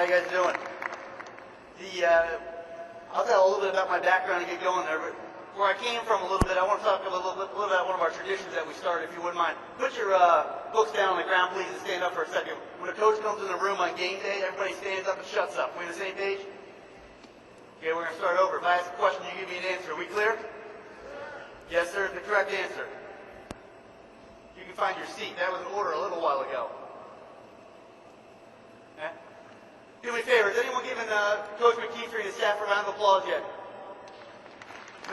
How you guys doing? I'll tell a little bit about my background and get going there, but where I came from a little bit, I want to talk a little bit about one of our traditions that we started, if you wouldn't mind. Put your books down on the ground, please, and stand up for a second. When a coach comes in the room on game day, everybody stands up and shuts up. We on the same page? Okay, we're going to start over. If I ask a question, you give me an answer. Are we clear? Yes, sir, is the correct answer. You can find your seat. That was an order a little while ago. Okay? Do me a favor. Has anyone given Coach McKeefery and his staff a round of applause yet?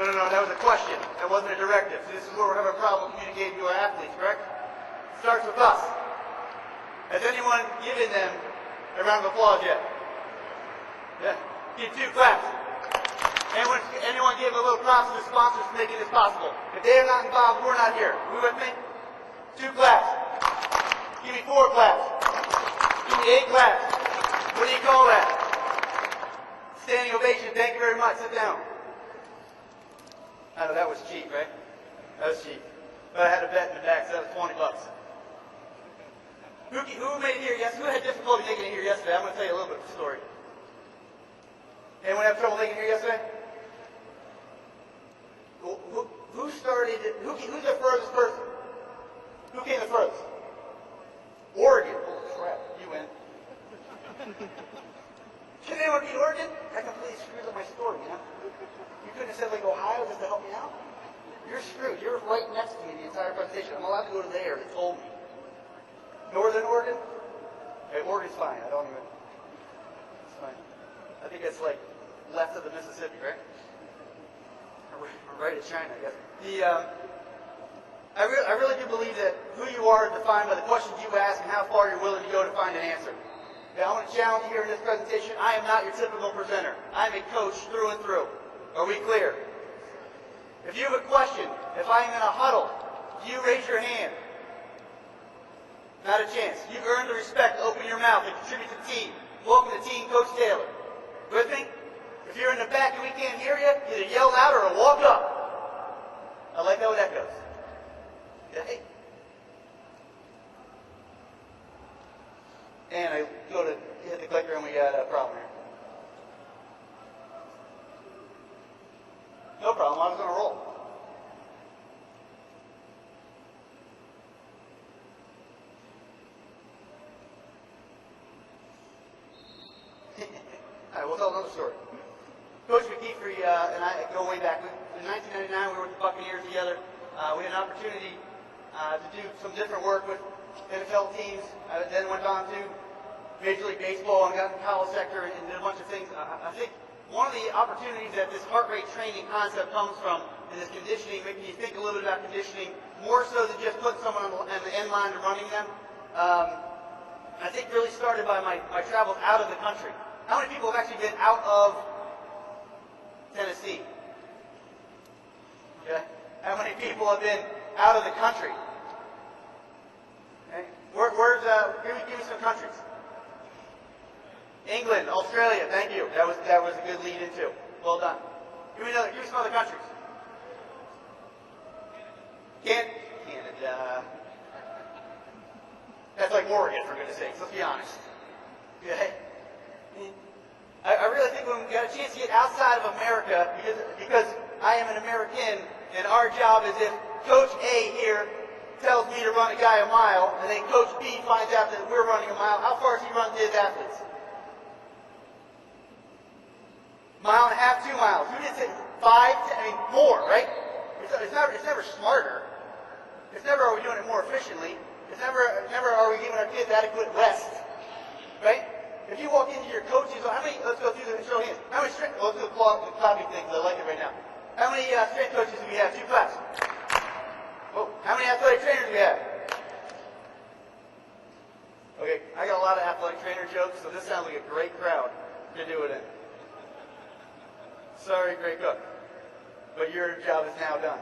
No, that was a question. That wasn't a directive. So this is where we're having a problem communicating to our athletes, correct? Starts with us. Has anyone given them a round of applause yet? Yeah. Give 2 claps. Anyone give a little props to the sponsors for making this possible? If they are not involved, we're not here. We with me? 2 claps. Give me 4 claps. Give me 8 claps. What do you call that? Standing ovation. Thank you very much. Sit down. I know that was cheap, right? That was cheap. But I had a bet in the back, so that was $20. Who made it here yesterday? Who had difficulty making it here yesterday? I'm going to tell you a little bit of the story. Anyone have trouble making it here yesterday? Who started? Who's the furthest person? Who came the furthest? Oregon. Holy crap! You win. Can anyone beat Oregon? That completely screws up my story, you know? You couldn't have said like Ohio just to help me out? You're screwed. You're right next to me the entire presentation. I'm allowed to go to there. They told me. Northern Oregon? Okay, Oregon's fine. I don't even. It's fine. I think it's like left of the Mississippi, right? Or right at China, I guess. I really do believe that who you are is defined by the questions you ask and how far you're willing to go to find an answer. Okay, I want to challenge you here in this presentation. I am not your typical presenter. I'm a coach through and through. Are we clear? If you have a question, if I'm in a huddle, you raise your hand. Not a chance. You've earned the respect to open your mouth and contribute to the team. Welcome to Team Coach Taylor. With me? If you're in the back and we can't hear you, either yell louder or walk up. I like how that goes. Okay? And I go to hit the clicker and we got a problem here. No problem, I was going to roll. All right, we'll tell another story. Coach McKeefery and I go way back. In 1999, we were with the Buccaneers together. We had an opportunity to do some different work with NFL teams. I then went on to Major League Baseball and got in the college sector and did a bunch of things. I think one of the opportunities that this heart rate training concept comes from is this conditioning, making you think a little bit about conditioning, more so than just putting someone on the end line and running them. I think really started by my travels out of the country. How many people have actually been out of Tennessee? Okay. How many people have been out of the country? Okay. Give me some countries. England, Australia, thank you. That was a good lead into. Well done. Give me some other countries. Canada. That's like Oregon, for goodness sakes. Let's be honest. Okay. I really think when we got a chance to get outside of America, because I am an American, and our job is if Coach A here tells me to run a guy a mile, and then Coach B finds out that we're running a mile, how far is he running his athletes? Mile and a half, 2 miles. Who did say 5, 10, more, right? It's never smarter. It's never are we doing it more efficiently. It's never are we giving our kids adequate rest, right? If you walk into your coaches, let's go through the show of hands. How many strength, let's do the clapping things, I like it right now. How many strength coaches do we have? 2 claps. Oh, how many athletic trainers do we have? Okay, I got a lot of athletic trainer jokes, so this sounds like a great crowd to do it in. Sorry, great cook. But your job is now done.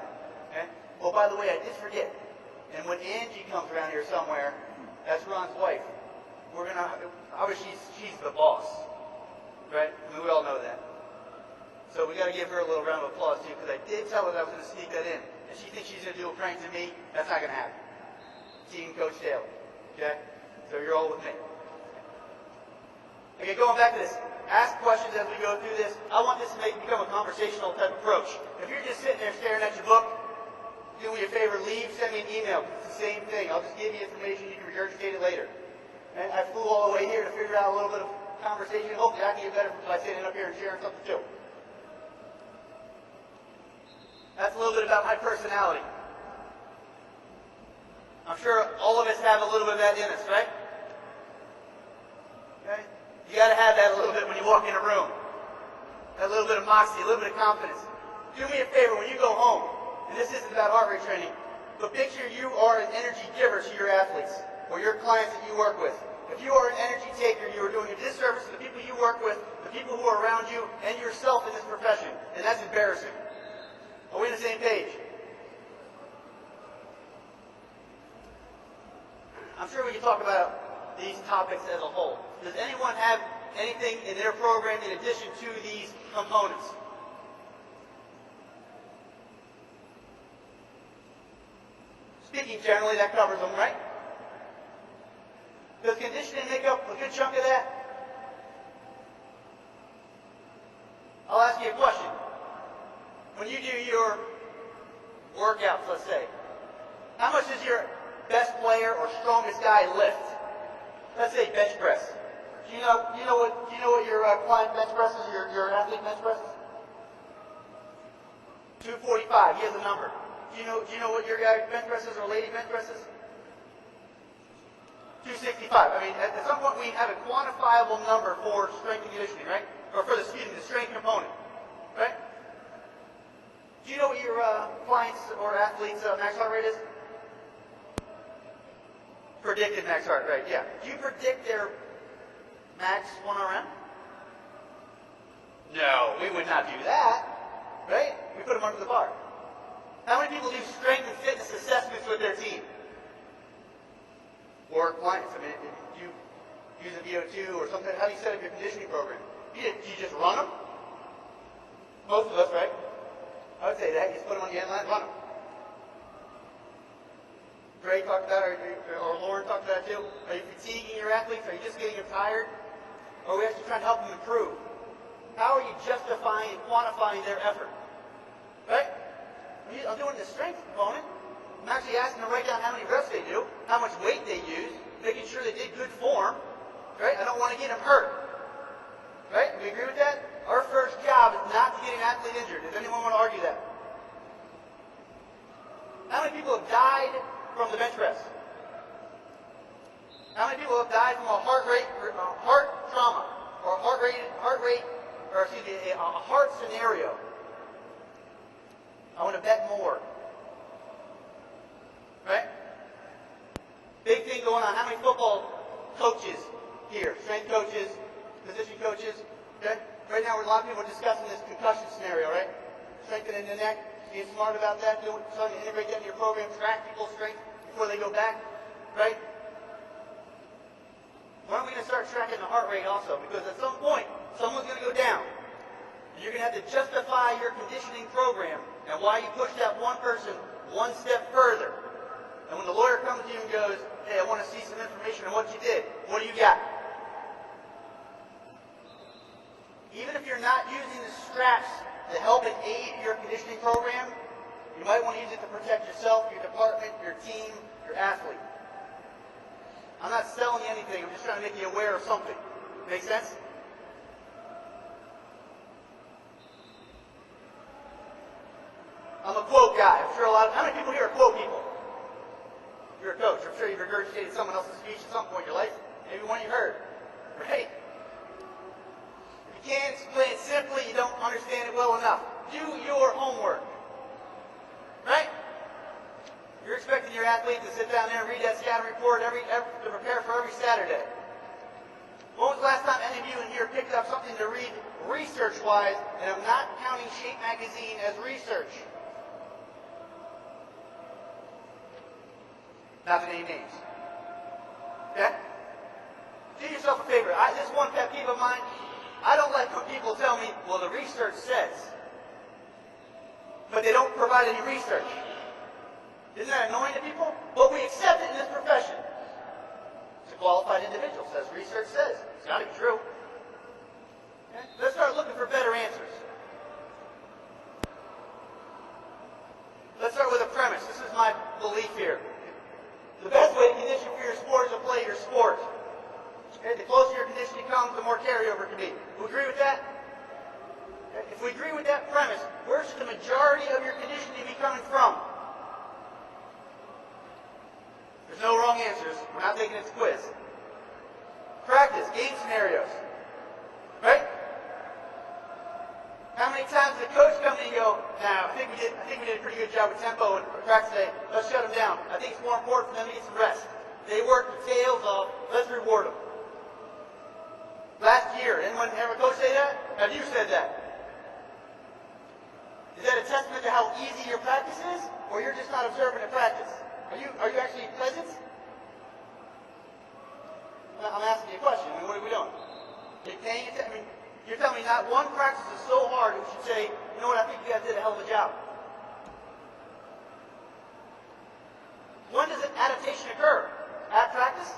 Okay? Oh, by the way, I did forget. And when Angie comes around here somewhere, that's Ron's wife. Obviously she's the boss. Right? I mean, we all know that. So we got to give her a little round of applause too, because I did tell her that I was going to sneak that in. And she thinks she's going to do a prank to me. That's not going to happen. Team Coach Taylor. Okay? So you're all with me. Again, going back to this, ask questions as we go through this. I want this to become a conversational type approach. If you're just sitting there staring at your book, do me a favor, leave, send me an email. It's the same thing. I'll just give you information, you can regurgitate it later. And I flew all the way here to figure out a little bit of conversation. Hopefully I can get better by standing up here and sharing something too. That's a little bit about my personality. I'm sure all of us have a little bit of that in us, right? Okay? You got to have that a little bit when you walk in a room. That little bit of moxie, a little bit of confidence. Do me a favor when you go home, and this isn't about heart rate training, but picture you are an energy giver to your athletes or your clients that you work with. If you are an energy taker, you are doing a disservice to the people you work with, the people who are around you, and yourself in this profession, and that's embarrassing. Are we on the same page? I'm sure we can talk about these topics as a whole. Does anyone have anything in their program in addition to these components? Speaking generally, that covers them, right? Does conditioning make up a good chunk of that? I'll ask you a question. When you do your workouts, let's say, how much does your best player or strongest guy lift? Let's say bench press. Do you know what your client bench presses, your athlete bench presses? 245. He has a number. Do you know what your guy bench presses or lady bench presses? 265. I mean, at some point we have a quantifiable number for strength and conditioning, right? Or for the strength component, right? Do you know what your clients or athletes' max heart rate is? Predicted max heart rate, yeah. Do you predict their max 1RM? No, we would not do that, right? We put them under the bar. How many people do strength and fitness assessments with their team? Or clients? I mean, do you use a VO2 or something? How do you set up your conditioning program? Do you just run them? Most of us, right? I would say that. You just put them on the end line, run them. Gray talked about it, or Lauren talked about it too. Are you fatiguing your athletes? Are you just getting them tired? Or are we actually trying to help them improve? How are you justifying and quantifying their effort? Right? I'm doing the strength component. I'm actually asking them to write down how many reps they do, how much weight they use, making sure they did good form. Right? I don't want to get them hurt. Right? Do we agree with that? Our first job is not to get an athlete injured. Does anyone want to argue that? How many people have died from the bench press? How many people have died from a heart trauma, or a heart scenario? I want to bet more. Right? Big thing going on. How many football coaches here? Strength coaches, position coaches. Okay? Right now, a lot of people are discussing this concussion scenario, right? Strengthening the neck, being smart about that, starting to integrate that in your program, track people's strength before they go back, right? When are we going to start tracking the heart rate also? Because at some point, someone's going to go down. And you're going to have to justify your conditioning program and why you pushed that one person one step further. And when the lawyer comes to you and goes, hey, I want to see some information on what you did, what do you got? Even if you're not using the straps to help and aid your conditioning program, you might want to use it to protect yourself, your department, your team, your athlete. I'm not selling you anything. I'm just trying to make you aware of something. Make sense? I'm a quote guy. I'm sure how many people here are quote people? You're a coach. I'm sure you've regurgitated someone else's speech at some point in your life. Maybe one you heard. Right? If you can't explain it simply, you don't understand it well enough. Do your homework. Right? You're expecting your athlete to sit down there and read that scatter report to prepare for every Saturday. When was the last time any of you in here picked up something to read research-wise, and I'm not counting Shape Magazine as research? Not to name names. Okay? Do yourself a favor. This one pet peeve of mine, I don't like when people tell me, well, the research says, but they don't provide any research. Isn't that annoying to people? But we accept it in this profession. It's a qualified individual, says research says. It's got to be true. comes, the more carryover can be. We agree with that? Okay. If we agree with that premise, where should the majority of your conditioning be coming from? There's no wrong answers. We're not taking this quiz. Practice, game scenarios. Right? How many times did the coach come in and go, "Now, I think we did a pretty good job with tempo and practice today. Let's shut them down. I think it's more important for them to get some rest. They worked their tails off. Let's reward them." Last year, anyone have a coach say that? Have you said that? Is that a testament to how easy your practice is, or you're just not observing the practice? Are you actually present? I'm asking you a question. I mean, what are we doing? Are you paying attention? I mean, you're telling me not one practice is so hard that we should say, "You know what, I think you guys did a hell of a job." When does an adaptation occur? At practice?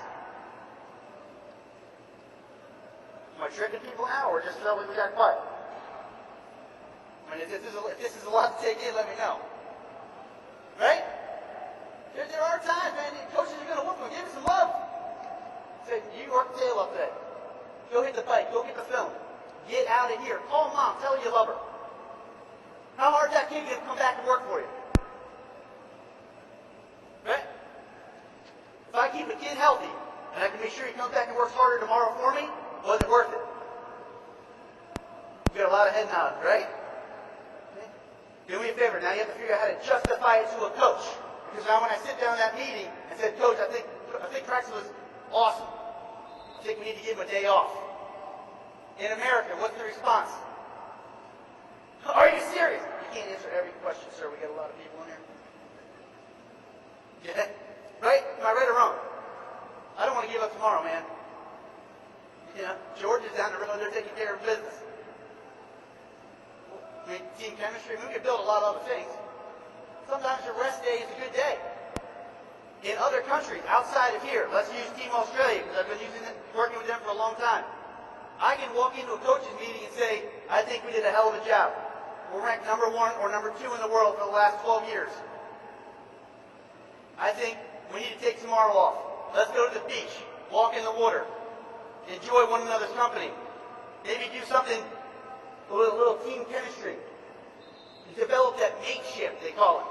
Am I tricking people now, or just we got quiet? I mean, if this is a lot to take in, let me know. Right? There are times, man, coaches are going to whoop them. Give me some love. Say, "You work the tail up today. Go hit the bike. Go get the film. Get out of here. Call mom. Tell her you love her." How hard is that kid going to come back and work for you? Right? If I keep a kid healthy, and I can make sure he comes back and works harder tomorrow for me, was it worth it? You got a lot of head nods, right? Okay. Do me a favor. Now you have to figure out how to justify it to a coach. Because now when I sit down in that meeting and said, "Coach, I think practice was awesome. I think we need to give him a day off." In America, what's the response? "Are you serious?" You can't answer every question, sir. We got a lot of people in here. Yeah. Right? Am I right or wrong? I don't want to give up tomorrow, man. You know, George is down the road. They're taking care of business. I mean, team chemistry, we could build a lot of other things. Sometimes your rest day is a good day. In other countries, outside of here, let's use Team Australia, because I've been working with them for a long time. I can walk into a coach's meeting and say, "I think we did a hell of a job. We're ranked number 1 or number 2 in the world for the last 12 years. I think we need to take tomorrow off. Let's go to the beach, walk in the water, enjoy one another's company. Maybe do something, a little team chemistry. Develop that mateship," they call it.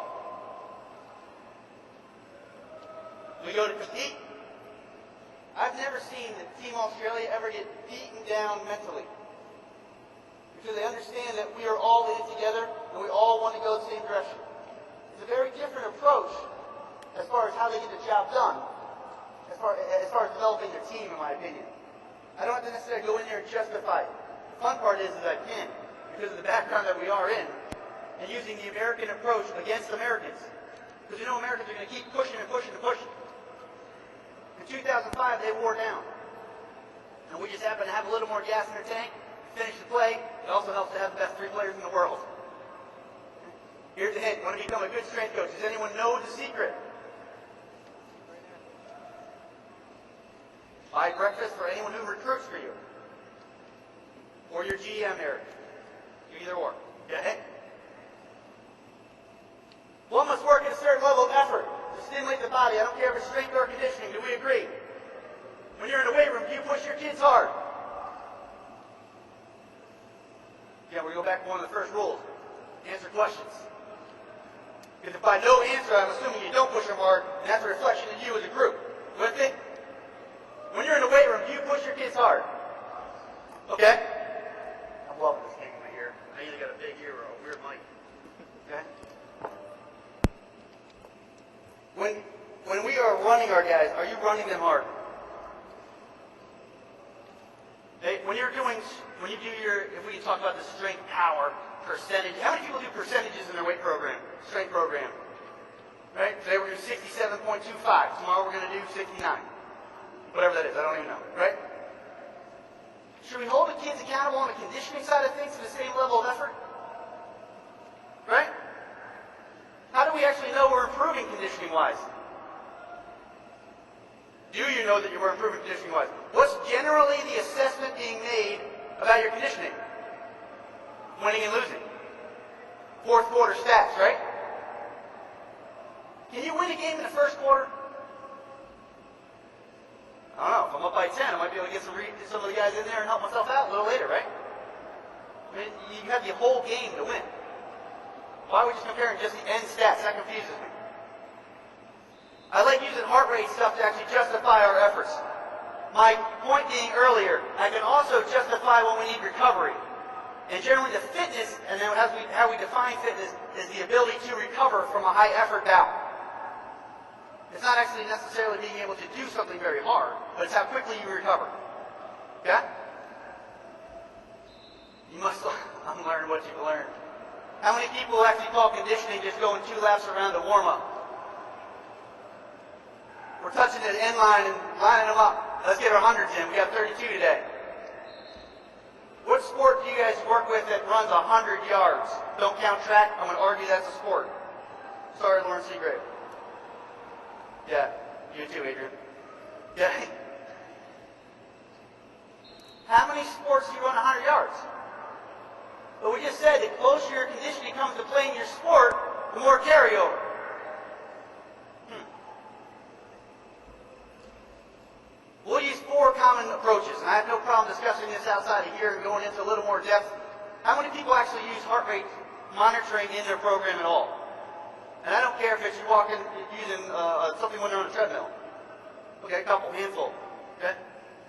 We go to compete. I've never seen the Team Australia ever get beaten down mentally. Because they understand that we are all in it together and we all want to go the same direction. It's a very different approach as far as how they get the job done, as far as developing their team, in my opinion. I don't have to necessarily go in there and justify it. The fun part is I can, because of the background that we are in, and using the American approach against Americans. Because Americans are going to keep pushing and pushing and pushing. In 2005, they wore down. And we just happen to have a little more gas in their tank, finish the play. It also helps to have the best 3 players in the world. Here's the hint. Want to become a good strength coach. Does anyone know the secret? Buy breakfast for anyone who recruits for you. Or your GM, Eric. Either or. Okay? One must work at a certain level of effort to stimulate the body. I don't care if it's strength or conditioning. Do we agree? When you're in the weight room, do you push your kids hard? Yeah, we go back to one of the first rules. Answer questions. Because if by no answer, I'm assuming you don't push them hard, and that's a reflection of you as a group. With me? When you're in the weight room, do you push your kids hard? Okay? I'm loving this thing in my ear. I either got a big ear or a weird mic. Okay? When we are running our guys, are you running them hard? Hey, when you do your, if we can talk about the strength power percentage, how many people do percentages in their weight program, strength program? Right? Today we're doing 67.25. Tomorrow we're going to do 69. Whatever that is, I don't even know. Right? Should we hold the kids accountable on the conditioning side of things to the same level of effort? Right? How do we actually know we're improving conditioning-wise? Do you know that you were improving conditioning-wise? What's generally the assessment being made about your conditioning? Winning and losing. Fourth quarter stats, right? Can you win a game in the first quarter? I don't know. If I'm up by 10, I might be able to get some of the guys in there and help myself out a little later, right? I mean, you have the whole game to win. Why are we just comparing just the end stats? That confuses me. I like using heart rate stuff to actually justify our efforts. My point being earlier, I can also justify when we need recovery. And generally the fitness, and then how we define fitness, is the ability to recover from a high effort bout. It's not actually necessarily being able to do something very hard, but it's how quickly you recover. Okay? You must unlearn what you've learned. How many people actually call conditioning just going 2 laps around the warm-up? We're touching the end line and lining them up. Let's get our hundreds in. We got 32 today. What sport do you guys work with that runs 100 yards? Don't count track. I'm going to argue that's a sport. Sorry, Lawrence Seagrave. Yeah, you too, Adrian. Yeah. How many sports do you run 100 yards? But we just said the closer your conditioning comes to playing your sport, the more carryover. We'll use 4 common approaches, and I have no problem discussing this outside of here and going into a little more depth. How many people actually use heart rate monitoring in their program at all? And I don't care if it's you walking using something when they're on a treadmill. Okay, a couple, handful. Okay?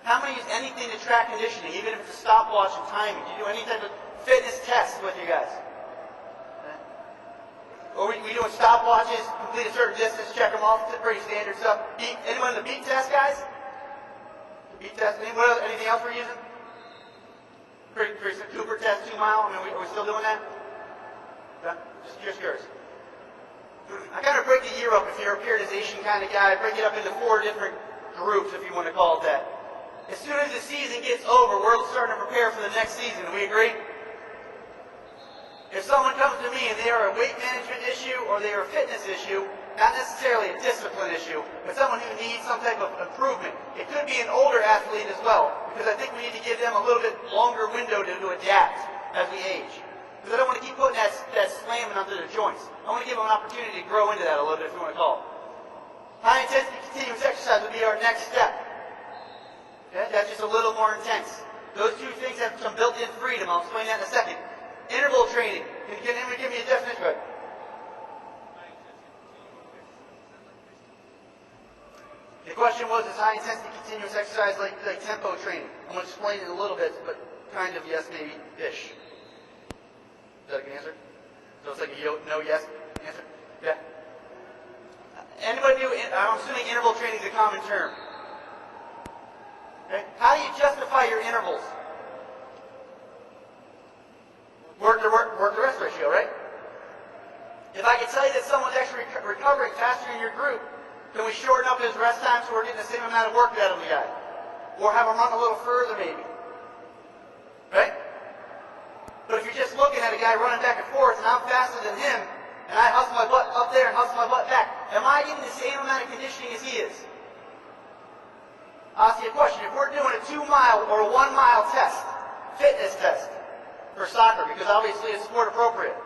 How many use anything to track conditioning, even if it's a stopwatch and timing? Do you do any type of fitness tests with you guys? Okay. Or we doing stopwatches, complete a certain distance, check them off, it's pretty standard stuff. Anyone in the beat test, guys? Beat test, anything else we're using? Pretty Cooper test, 2 mile, I mean, are we still doing that? Yeah, just curious. I kind of break the year up if you're a periodization kind of guy. I break it up into 4 different groups, if you want to call it that. As soon as the season gets over, we're starting to prepare for the next season. Do we agree? If someone comes to me and they are a weight management issue or they are a fitness issue, not necessarily a discipline issue, but someone who needs some type of improvement. It could be an older athlete as well, because I think we need to give them a little bit longer window to adapt as we age. Because I don't want to keep putting that slamming onto their joints. I want to give them an opportunity to grow into that a little bit, if you want to call it. High intensity continuous exercise would be our next step. Okay? That's just a little more intense. Those 2 things have some built-in freedom. I'll explain that in a second. Interval training. Can anyone give me a definition of it? The question was, is high intensity continuous exercise like tempo training? I'm going to explain it a little bit, but kind of yes, maybe, ish. Is that a good answer? So it's like a no, yes answer? Yeah. Anybody new? I'm assuming interval training is a common term. Okay. How do you justify your intervals? Work to rest ratio, right? If I could tell you that someone's actually recovering faster in your group, can we shorten up his rest time so we're getting the same amount of work out of the guy? Or have him run a little further maybe? Right? But if you're just looking at a guy running back and forth and I'm faster than him, and I hustle my butt up there and hustle my butt back, am I getting the same amount of conditioning as he is? I'll ask you a question. If we're doing a 2-mile or a 1-mile test, fitness test, for soccer, because obviously it's sport appropriate.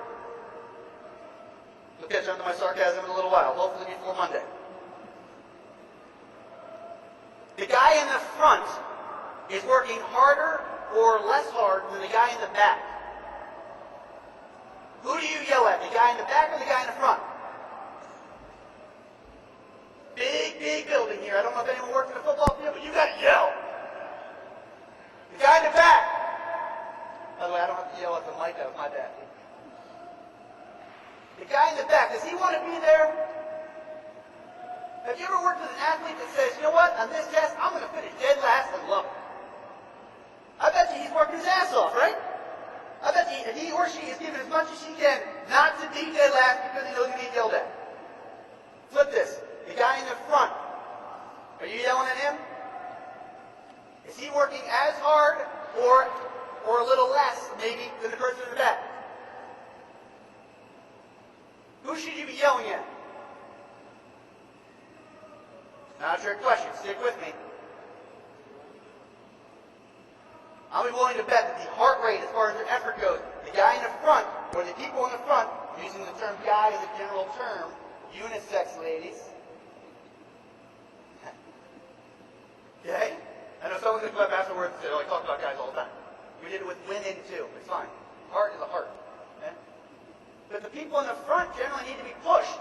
You'll catch on to my sarcasm in a little while, hopefully before Monday. The guy in the front is working harder or less hard than the guy in the back. Who do you yell at, the guy in the back or the guy in the front? Big building here. I don't know if anyone works in a football field, but you got to yell. The guy in the back. By the way, I don't have to yell at the mic. That was my bad. The guy in the back, does he want to be there? Have you ever worked with an athlete that says, you know what, on this test, I'm going to finish dead last and love it? I bet you he's working his ass off, right? I bet you he or she is giving as much as she can not to be dead last because he knows he's going to get yelled at. Flip this. The guy in the front, are you yelling at him? Is he working as hard or a little less, maybe, than the person in the back? Who should you be yelling at? Not a trick question. Stick with me. I'll be willing to bet that the heart rate, as far as their effort goes, the guy in the front, or the people in the front, using the term guy as a general term, unisex ladies, Okay? I know someone's going to put up afterwards and say, oh, I talk about guys all the time. We did it with women too. It's fine. Heart is a heart. Okay? But the people in the front generally need to be pushed.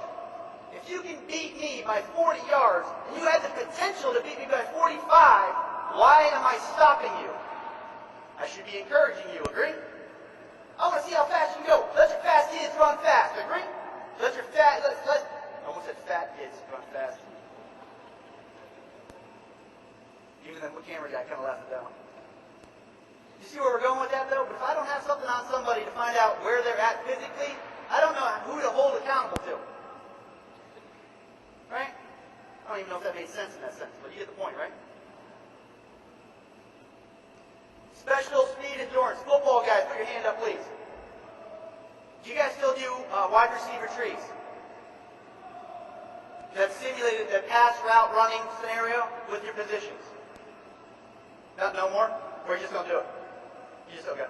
If you can beat me by 40 yards, and you have the potential to beat me by 45, why am I stopping you? I should be encouraging you. Agree? I want to see how fast you can go. Let your fast kids run fast. Agree? Let your I almost said fat kids run fast. Even the McKeefery guy kind of laughed it down. You see where we're going with that, though? But if I don't have something on somebody to find out where they're at physically, I don't know who to hold accountable to. Right? I don't even know if that made sense in that sense, but you get the point, right? Special speed endurance. Football guys, put your hand up, please. Do you guys still do wide receiver trees? That simulated the pass route running scenario with your positions? No more? Or are you just going to do it? You just, okay.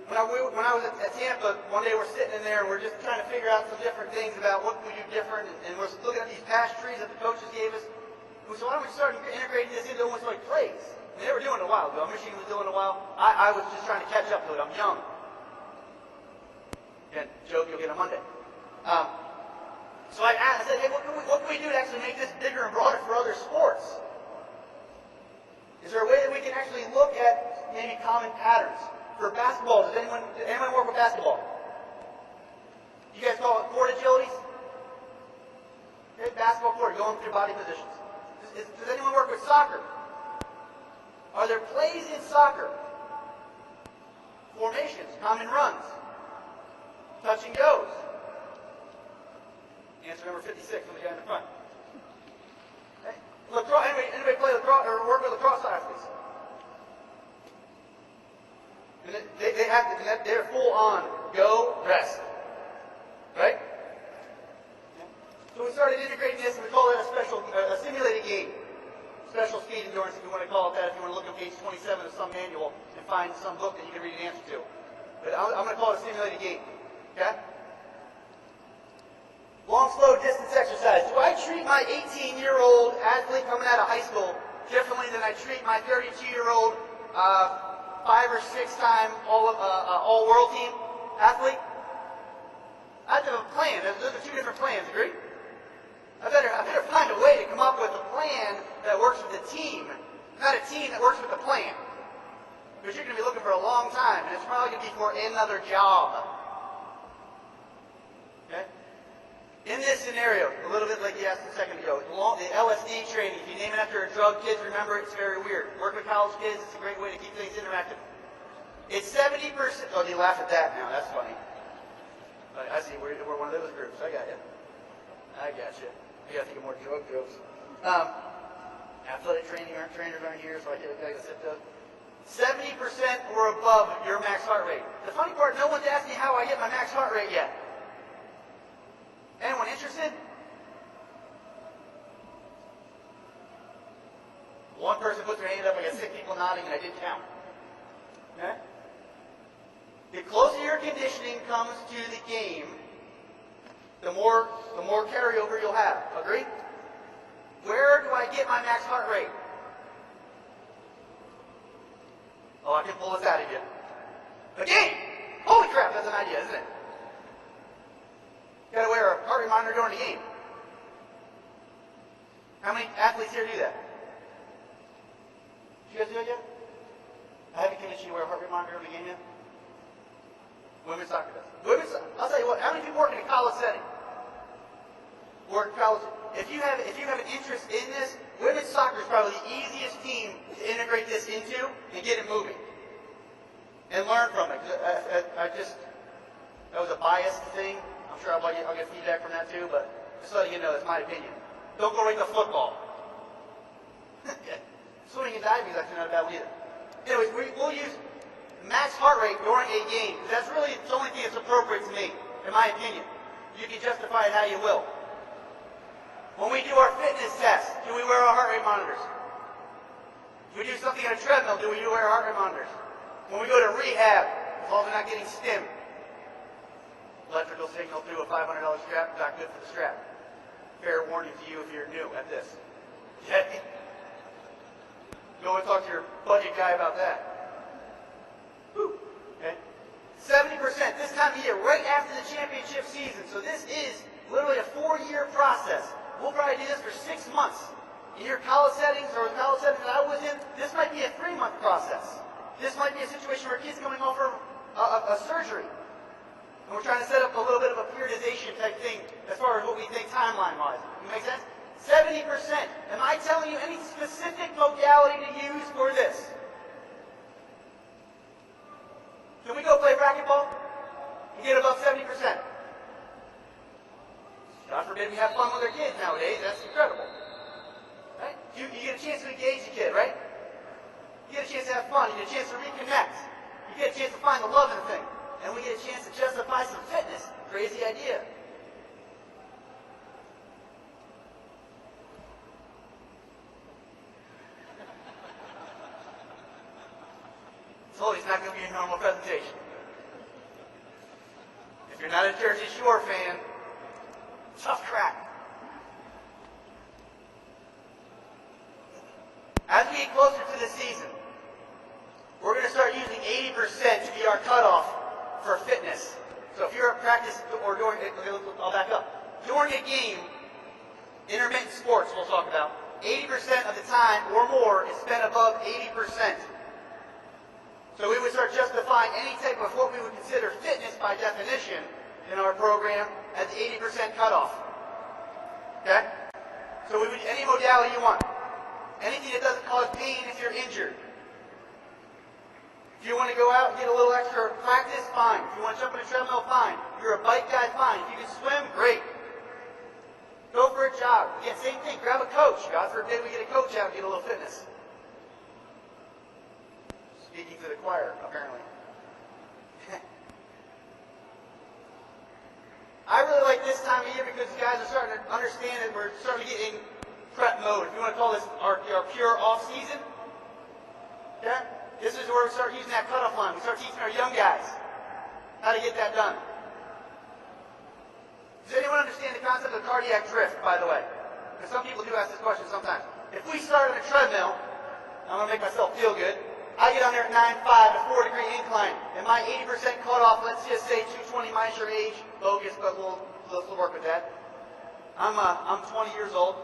When I was at Tampa, one day we're sitting in there and we're just trying to figure out some different things about what we do different, and we're looking at these pass trees that the coaches gave us. We said, why don't we start integrating this into almost like plays? And they were doing it a while ago. Michigan was doing it a while. I was just trying to catch up to it. I'm young. Again, joke you'll get on Monday. So I said, hey, what can we do to actually make this bigger and broader for other sports? Is there a way that we can actually look at maybe common patterns? For basketball, does anyone work with basketball? You guys call it court agilities? Okay, basketball court, going through body positions. Does anyone work with soccer? Are there plays in soccer? Formations, common runs, touch and goes. Answer number 56 from the guy in the front. Okay. Lacrosse, anybody play lacrosse or work with lacrosse athletes? And they have to, they're full on go, rest. Right? So we started integrating this, and we call it a simulated game. Special speed endurance, if you want to call it that, if you want to look on page 27 of some manual and find some book that you can read an answer to. But I'm going to call it a simulated game. Okay? Long, slow distance exercise. Do I treat my 18-year-old athlete coming out of high school differently than I treat my 32-year-old 5 or 6 time all-world team athlete? I have to have a plan. Those are 2 different plans, agree? I better find a way to come up with a plan that works with the team, not a team that works with the plan. Because you're going to be looking for a long time, and it's probably going to be for another job. Okay? In this scenario, a little bit like you asked a second ago, the LSD training, if you name it after a drug, kids remember it's very weird. Work with college kids, it's a great way to keep things interactive. It's 70%. Oh, you laugh at that now. That's funny. I see. We're one of those groups. I got you. I got you. You got to think of more drug jokes. Athletic trainers aren't here, so I got to sit those. 70% or above your max heart rate. The funny part, no one's asked me how I hit my max heart rate yet. Anyone interested? One person puts their hand up, I got 6 people nodding, and I didn't count. Okay? The closer your conditioning comes to the game, the more carryover you'll have. Agree? Where do I get my max heart rate? Oh, I can pull this out of you. A game! Holy crap, that's an idea, isn't it? You gotta wear a heart rate monitor during the game. How many athletes here do that? Did you guys do it yet? I haven't convinced you to wear a heart rate monitor during the game yet? Women's soccer does. I'll tell you what, how many people work in a college setting? Work in college. If you have an interest in this, women's soccer is probably the easiest team to integrate this into and get it moving. And learn from it. That was a biased thing. I'm sure I'll get feedback from that too, but just letting you know, that's my opinion. Don't go right to football. Swimming and diving is actually not a bad one either. Anyways, we'll use max heart rate during a game. That's really the only thing that's appropriate to me, in my opinion. You can justify it how you will. When we do our fitness test, do we wear our heart rate monitors? If we do something on a treadmill, do we wear our heart rate monitors? When we go to rehab, as long as we're not getting stim, electrical signal through a $500 strap, not good for the strap. Fair warning to you if you're new at this. Okay? Go and talk to your budget guy about that. Whew. Okay. 70% this time of year, right after the championship season. So this is literally a 4-year process. We'll probably do this for 6 months. In your college settings or the college setting that I was in, this might be a 3-month process. This might be a situation where a kid's coming off a surgery. And we're trying to set up a little bit of a periodization type thing as far as what we think timeline-wise. Make sense? 70%. Am I telling you any specific modality to use for this? Can we go play racquetball and get above 70%? God forbid we have fun with our kids nowadays. That's incredible. Right? You get a chance to engage the kid, right? You get a chance to have fun. You get a chance to reconnect. You get a chance to find the love in the thing. And we get a chance to justify some fitness. Crazy idea. Told you it's not going to be a normal presentation. If you're not a Jersey Shore fan, tough crack. As we get closer to the season, we're going to start using 80% to be our cutoff for fitness. So if you're at practice or during, I'll back up. During a game, intermittent sports we'll talk about, 80% of the time or more is spent above 80%. So we would start justifying any type of what we would consider fitness by definition in our program at the 80% cutoff. Okay? So we would any modality you want. Anything that doesn't cause pain if you're injured. If you want to go out and get a little extra practice, fine. If you want to jump on a treadmill, fine. If you're a bike guy, fine. If you can swim, great. Go for a jog. Again, same thing. Grab a coach. God forbid we get a coach out and get a little fitness. Speaking to the choir, apparently. I really like this time of year because you guys are starting to understand that we're starting to get in prep mode. If you want to call this our pure off-season, okay? This is where we start using that cutoff line. We start teaching our young guys how to get that done. Does anyone understand the concept of cardiac drift, by the way? Because some people do ask this question sometimes. If we start on a treadmill, I'm going to make myself feel good. I get on there at 9.5 at 4-degree incline, and my 80% cutoff, let's just say 220 minus your age, bogus, but we'll work with that. I'm 20 years old.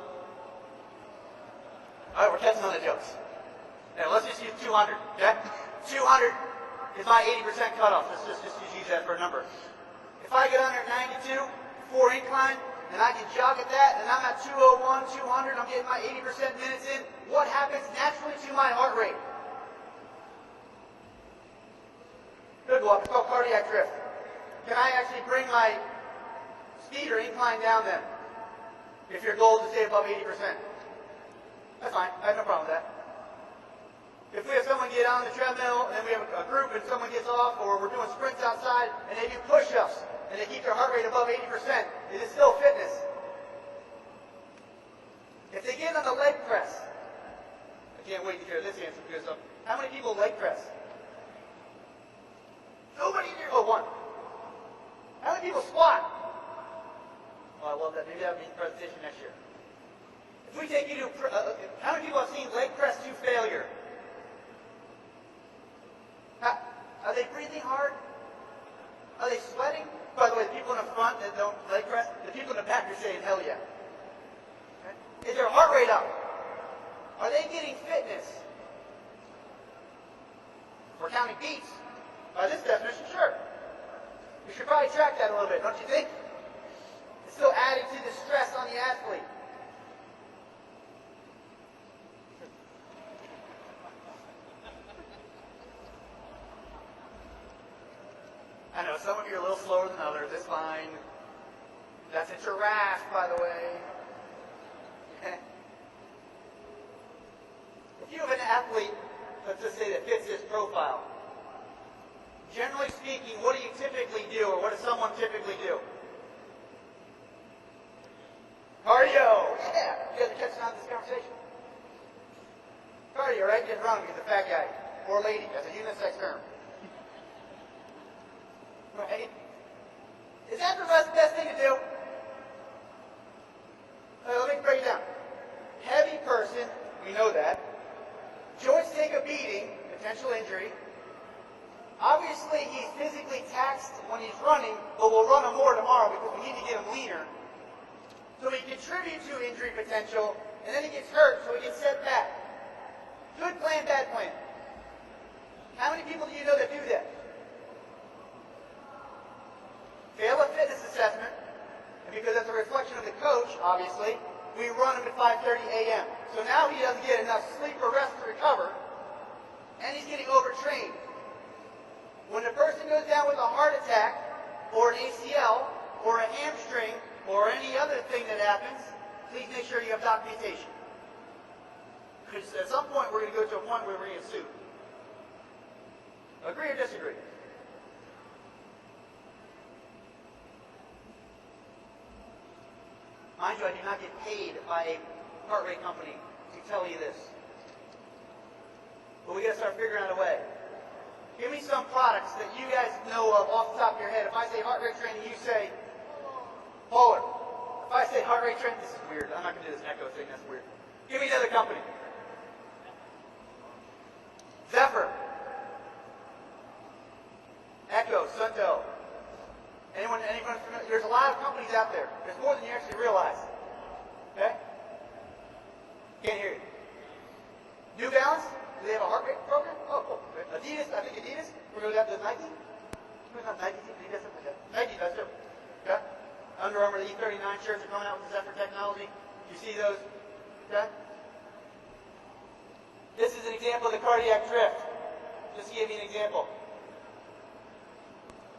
All right, we're catching on the jokes. Now, let's just use 200, okay? 200 is my 80% cutoff. Let's just use that for a number. If I get under 92, 4 incline, and I can jog at that, and I'm at 201, 200, I'm getting my 80% minutes in, what happens naturally to my heart rate? Good walk. It's called cardiac drift. Can I actually bring my speed or incline down then? If your goal is to stay above 80%. That's fine. I have no problem with that. If we have someone get on the treadmill, and then we have a group and someone gets off, or we're doing sprints outside, and they do push-ups, and they keep their heart rate above 80%, is it still fitness? If they get on the leg press, I can't wait to hear this answer because of how many people leg press? Nobody in here. Oh, one. How many people squat? Oh, I love that. Maybe that would be the presentation next year. If we take you to, how many people have seen leg press to failure? Are they breathing hard? Are they sweating? By the way, the people in the front that don't leg press, the people in the back are saying, hell yeah. Okay. Is their heart rate up? Are they getting fitness? We're counting beats. By this definition, sure. We should probably track that a little bit, don't you think? It's still adding to the stress on the athlete. I know some of you are a little slower than others. It's fine. That's a giraffe, by the way. If you have an athlete, let's just say that fits this profile, generally speaking, what do you typically do, or what does someone typically do? Cardio! Yeah! You guys are catching on to this conversation? Cardio, right? Get wrong because the fat guy. Or lady. That's a unisex term. Right? Is that the best thing to do? Let me break it down. Heavy person, we know that. Obviously, he's physically taxed when he's running, but we'll run him more tomorrow because we need to get him leaner. So he contributes to injury potential, and then he gets hurt, so he gets set back. Good plan, bad plan. How many people do you know that do that? Fail a fitness assessment, and because that's a reflection of the coach, obviously, we run him at 5:30 a.m. So now he doesn't get enough sleep or rest to recover, and he's getting overtrained. When a person goes down with a heart attack, or an ACL, or a hamstring, or any other thing that happens, please make sure you have documentation. Because at some point we're going to go to a point where we're going to sue. Agree or disagree? Mind you, I do not get paid by a heart rate company to tell you this. But we got to start figuring out a way. Give me some products that you guys know of off the top of your head. If I say heart rate training, you say Polar. If I say heart rate training, this is weird. I'm not going to do this echo thing. That's weird. Give me another company. Zephyr. Echo, Sunto. Anyone familiar? There's a lot of companies out there. There's more than you actually realize. Okay? Can't hear you. New Balance? Do they have a heart rate program? Oh, cool. Adidas, I think Adidas. We're going to go down to Nike. Not Nike, Adidas, something like that. Nike does too. Okay? Under Armour, the E39 shirts are coming out with the Zephyr technology. You see those? Okay? This is an example of the cardiac drift. Just to give you an example.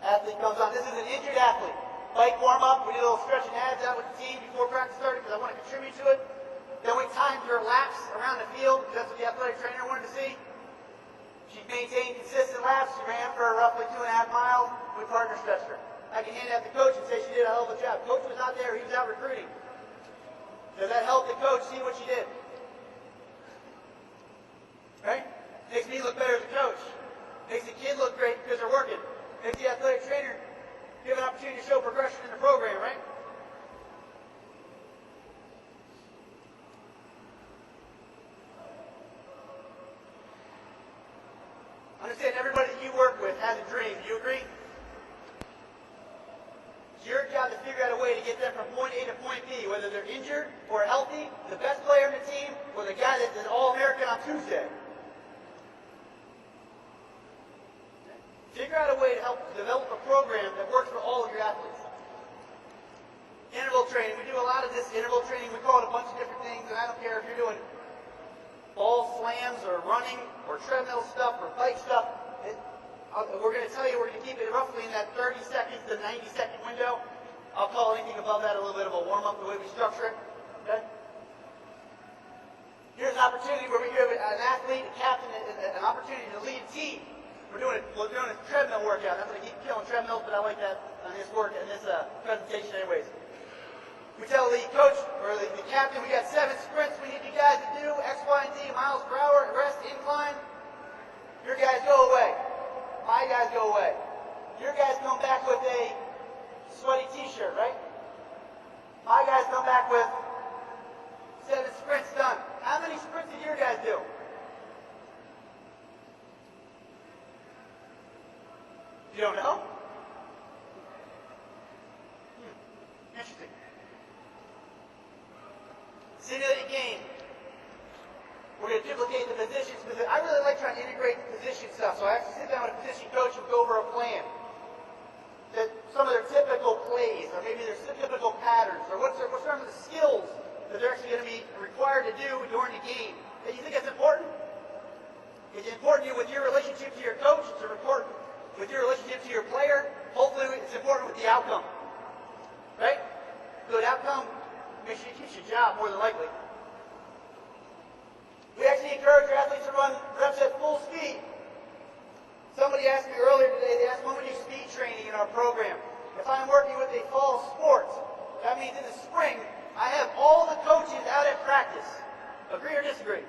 Athlete comes on. This is an injured athlete. Bike warm-up. We did a little stretch and abs out with the team before practice started because I want to contribute to it. Then we timed her laps around the field because that's what the athletic trainer wanted to see. She maintained consistent laps. She ran for roughly 2.5 miles. We partner stretched her. I can hand it out to the coach and say she did a hell of a job. Coach was not there. He was out recruiting. Does that help the coach see what she did? Right? Makes me look better as a coach. Makes the kid look great because they're working. Makes the athletic trainer give an opportunity to show progression in the program, right? Understand everybody that you work with has a dream. Do you agree? It's your job to figure out a way to get them from point A to point B, whether they're injured or healthy, the best player in the team, or the guy that's an All-American on Tuesday. Figure out a way to help develop a program that works for all of your athletes. Interval training. We do a lot of this interval training. We call it a bunch of different things, and I don't care if you're doing ball slams or running or treadmill stuff or bike stuff. We're going to tell you we're going to keep it roughly in that 30 seconds to 90-second window. I'll call anything above that a little bit of a warm-up the way we structure it. Okay? Here's an opportunity where we give an athlete, a captain, an opportunity to lead a team. We're doing a treadmill workout. I'm going to keep killing treadmills, but I like that on this work and this presentation anyways. We tell the coach, or the captain, we got 7 sprints we need you guys to do, X, Y, and Z, miles per hour, rest, incline. Your guys go away. My guys go away. Your guys come back with a sweaty t-shirt, right? My guys come back with 7 sprints done. How many sprints did your guys do? You don't know? Interesting. Simulated game. We're going to duplicate the positions because I really like trying to integrate the position stuff. So I actually sit down with a position coach and go over a plan. That some of their typical plays, or maybe their typical patterns, or what's some of the skills that they're actually going to be required to do during the game. Do you think that's important? It's important with your relationship to your coach. It's important with your relationship to your player. Hopefully it's important with the outcome. Right? Good outcome makes sure you keep your job more than likely. We actually encourage our athletes to run reps at full speed. Somebody asked me earlier today, they asked when we do speed training in our program. If I'm working with a fall sport, that means in the spring, I have all the coaches out at practice. Agree or disagree?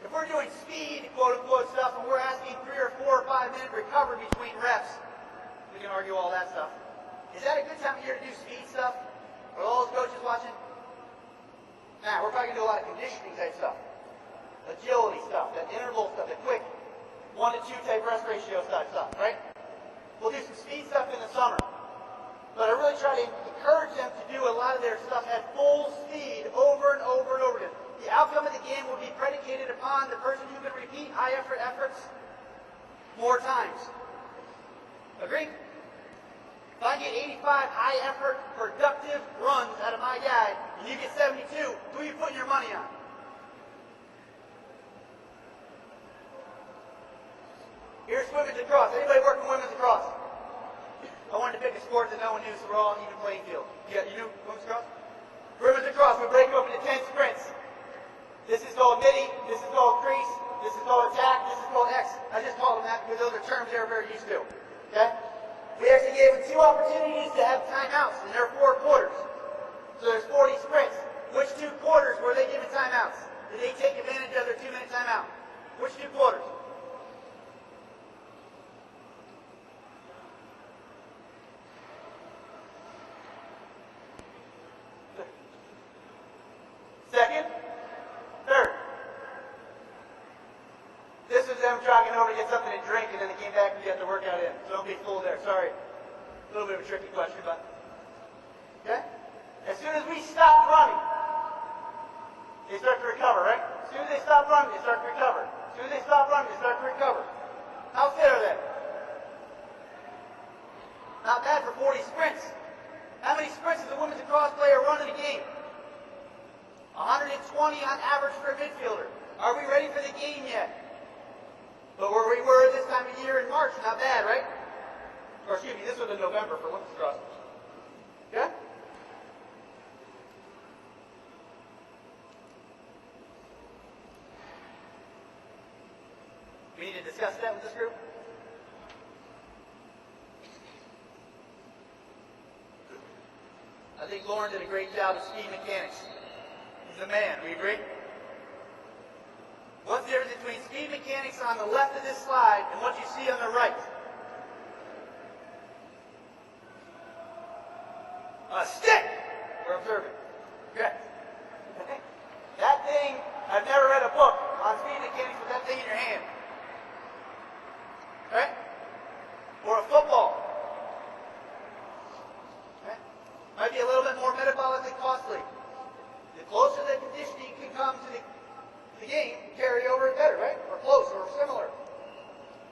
If we're doing speed, quote-unquote stuff, and we're asking 3 or 4 or 5 minute recovery between reps, we can argue all that stuff. Is that a good time of year to do speed stuff? Are all those coaches watching? Nah, we're probably going to do a lot of conditioning type stuff. Agility stuff, that interval stuff, the quick 1 1 to 2 type rest ratio type stuff, right? We'll do some speed stuff in the summer. But I really try to encourage them to do a lot of their stuff at full speed over and over and over again. The outcome of the game will be predicated upon the person who can repeat high effort efforts more times. Agree? If I get 85 high effort, productive runs out of my guy, and you get 72, who are you putting your money on? Here's women's lacrosse. Anybody working women's lacrosse? I wanted to pick a sport that no one knew, so we're all on even playing field. You knew women's lacrosse? Women's lacrosse, we break it up into 10 sprints. This is called midi, this is called crease, this is called attack, this is called X. I just call them that because those are terms they're very used to. Okay? We actually gave them 2 opportunities to have timeouts, and there are 4 quarters. So there's 40 sprints. Which 2 quarters were they given timeouts? Did they take advantage of their 2-minute timeout? Which 2 quarters? Second? Third? This was them jogging over to get something to drink, and then they came back and got the workout in. So don't be fooled there. Sorry. A little bit of a tricky question, but... Okay? As soon as we stop running, they start to recover, right? As soon as they stop running, they start to recover. As soon as they stop running, they start to recover. How fit are they? Not bad for 40 sprints. How many sprints does a women's lacrosse player run in a game? 120 on average for a midfielder. Are we ready for the game yet? But where we were this time of year in March, not bad, right? Or excuse me, this was in November for women's lacrosse. Yeah? We need to discuss that with this group? I think Lauren did a great job of speed mechanics. He's a man, we agree? What's the difference between speed mechanics on the left of this slide and what you see on the right? A stick! We're observing. Good. That thing, I've never read a book on speed mechanics with that thing in your hand. Right? Or a football. Okay? Might be a little bit more metabolically costly. The closer the conditioning can come to the game, carry over it better, right? Or close, or similar.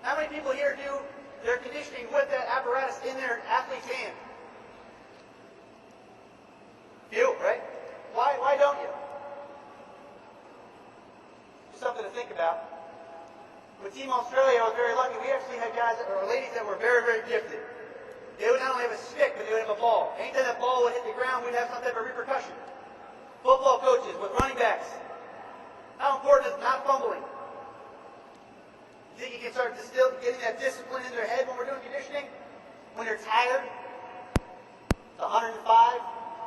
How many people here do their conditioning with that apparatus in their athlete's hand? Few, right? Why don't you? Just something to think about. With Team Australia, I was very lucky. We actually had guys or ladies that were very, very gifted. They would not only have a stick, but they would have a ball. Anytime that ball would hit the ground, we'd have some type of repercussion. Football coaches with running backs. How important is not fumbling? You think you can start getting that discipline in their head when we're doing conditioning? When they're tired? It's 105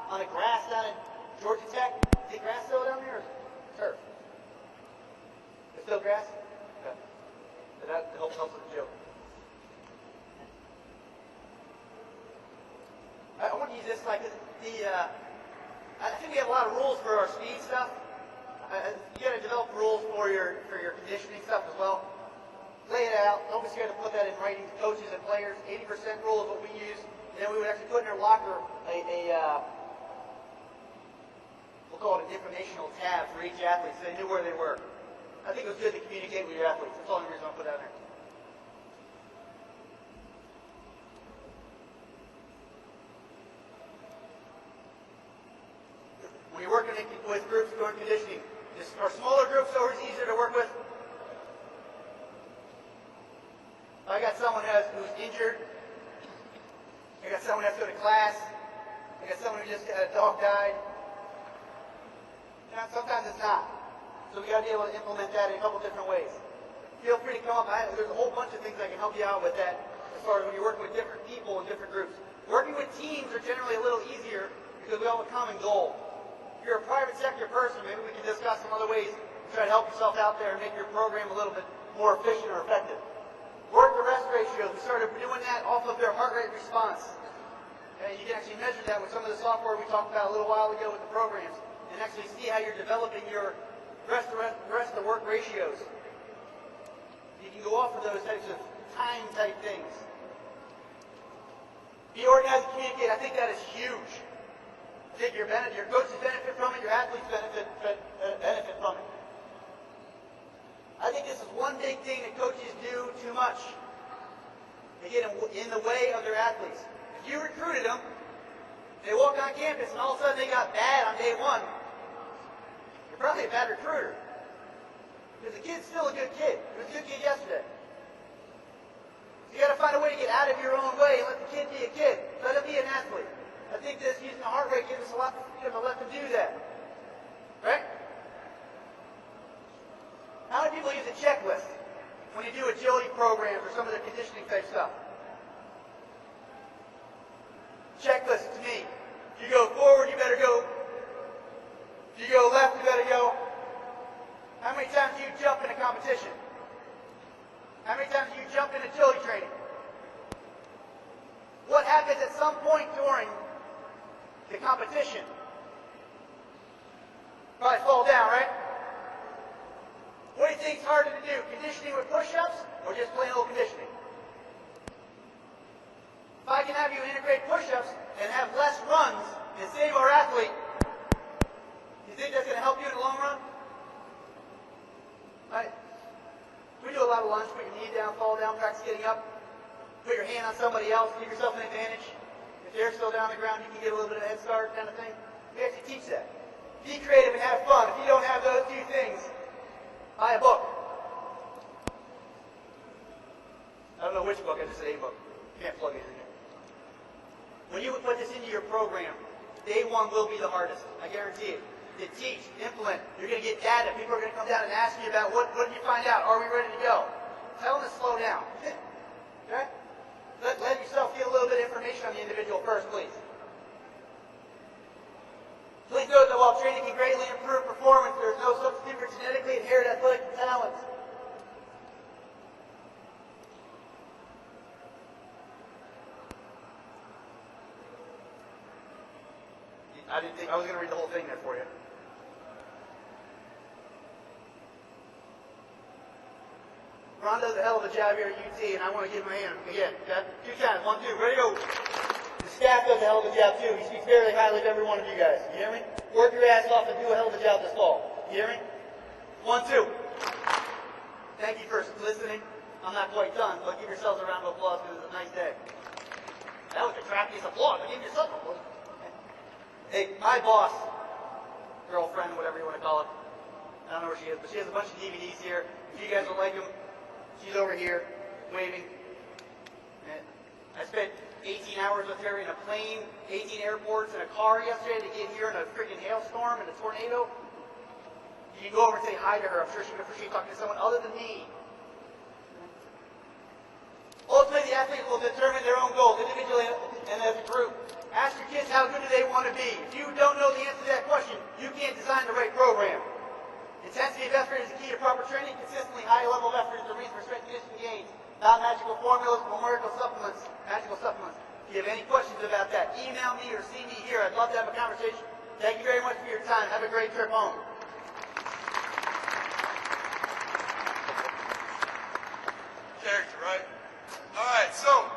on the grass down at Georgia Tech. Is it grass still down there or turf? It's still grass? Okay. So that helps with the joke. I want to use this slide because I think we have a lot of rules for our speed stuff. You got to develop rules for your conditioning stuff as well. Lay it out. Don't be scared to put that in writing to coaches and players. 80% rule is what we use. And then we would actually put in our locker we'll call it an informational tab for each athlete so they knew where they were. I think it was good to communicate with your athletes. That's the only reason I put that in there. When you're working with groups doing conditioning, our smaller groups are always easier to work with. I got someone who's injured. I got someone who has to go to class. I got someone who just a dog died. Sometimes it's not. So we got to be able to implement that in a couple different ways. Feel free to come up. There's a whole bunch of things I can help you out with that as far as when you're working with different people and different groups. Working with teams are generally a little easier because we all have a common goal. If you're a private sector person, maybe we can discuss some other ways to try to help yourself out there and make your program a little bit more efficient or effective. Work the rest ratios. We started doing that off of their heart rate response. And you can actually measure that with some of the software we talked about a little while ago with the programs and actually see how you're developing your rest of the work ratios. You can go off offer those types of time-type things. Be organized and communicate. I think that is huge. I think your coaches benefit from it, your athletes benefit from it. I think this is one big thing that coaches do too much. They get in the way of their athletes. If you recruited them, they walk on campus and all of a sudden they got bad on day one, you're probably a bad recruiter. Because the kid's still a good kid. He was a good kid yesterday. You got to find a way to get out of your own way and let the kid be a kid. Let him be an athlete. I think this using the heart rate gives us a lot of freedom to let them do that. Right? How many people use a checklist when you do agility programs or some of the conditioning type stuff? Checklist to me. If you go forward, you better go. If you go left, you better go. How many times do you jump in a competition? How many times do you jump in agility training? What happens at some point during the competition? Probably fall down, right? What do you think is harder to do? Conditioning with push-ups or just plain old conditioning? If I can have you integrate push-ups and have less runs and save our athlete, you think that's going to help you in the long run? Right? We do a lot of lunge, put your knee down, fall down, practice getting up, put your hand on somebody else, give yourself an advantage. If they're still down on the ground, you can get a little bit of a head start kind of thing. We actually teach that. Be creative and have fun. If you don't have those two things, buy a book. I don't know which book, I just said a book. You can't plug it in there. When you put this into your program, day one will be the hardest. I guarantee it. To teach, implement, you're going to get data. People are going to come down and ask you about what did you find out? Are we ready to go? Tell them to slow down. Okay? Let yourself get a little bit of information on the individual first, please. Please note that while training can greatly improve performance, there is no substitute for genetically inherited athletic talent. I didn't think I was going to read the whole thing there for you. Ron does a hell of a job here at UT, and I want to give him a hand again. Okay? 2 times. 1, 2. Ready to go. The staff does a hell of a job too. He speaks very highly of every one of you guys. You hear me? Work your ass off and do a hell of a job this fall. You hear me? 1, 2. Thank you for listening. I'm not quite done, but give yourselves a round of applause because it's a nice day. That was the crappiest applause. I gave yourself applause. Hey, my boss, girlfriend, whatever you want to call it, I don't know where she is, but she has a bunch of DVDs here. If you guys would like them, she's over here, waving. And I spent 18 hours with her in a plane, 18 airports, in a car yesterday to get here in a freaking hailstorm and a tornado. You can go over and say hi to her. I'm sure she would appreciate talking to someone other than me. Ultimately, the athletes will determine their own goals, individually and as a group. Ask your kids how good do they want to be. If you don't know the answer to that question, you can't design the right program. Intensity of effort is the key to proper training. Consistently high level of effort is the reason for strength and conditioning gains. Not magical formulas or magical supplements. If you have any questions about that, email me or see me here. I'd love to have a conversation. Thank you very much for your time. Have a great trip home. Character, right? All right, so